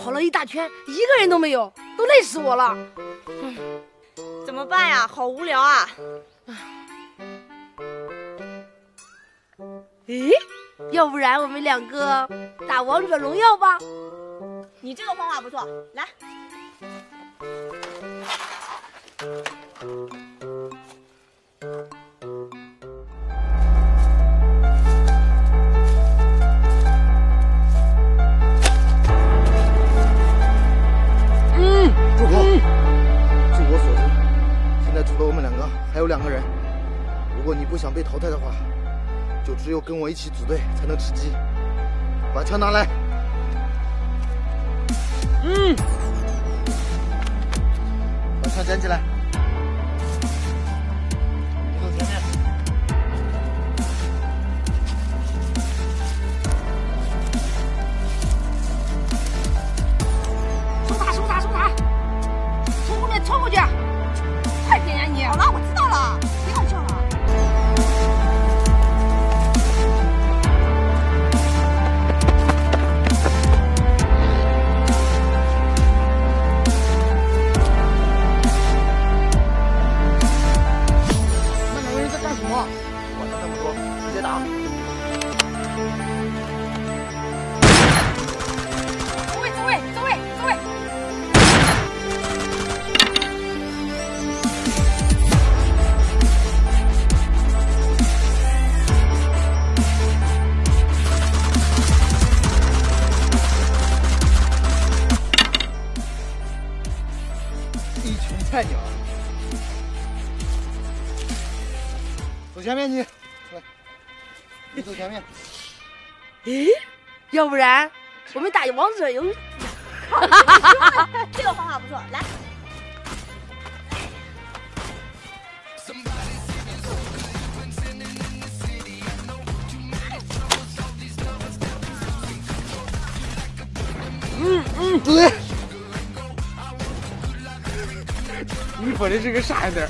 跑了一大圈，一个人都没有，都累死我了。怎么办呀？好无聊啊！诶，要不然我们两个打王者荣耀吧？你这个方法不错，来。住口！据我所知，现在除了我们两个，还有2个人。如果你不想被淘汰的话，就只有跟我一起组队才能吃鸡。把枪拿来。把枪捡起来。移动前面。冲他！冲他！冲他！从后面冲过去！快点呀你！好了，我知道了，不要叫了。那2个人在干什么？管他那么多，直接打！走位！走位！走位！走位！一群菜鸟。走前面你，来，你走前面。诶，要不然我们打王者游戏。这个方法不错，来。对。你说的是个啥子？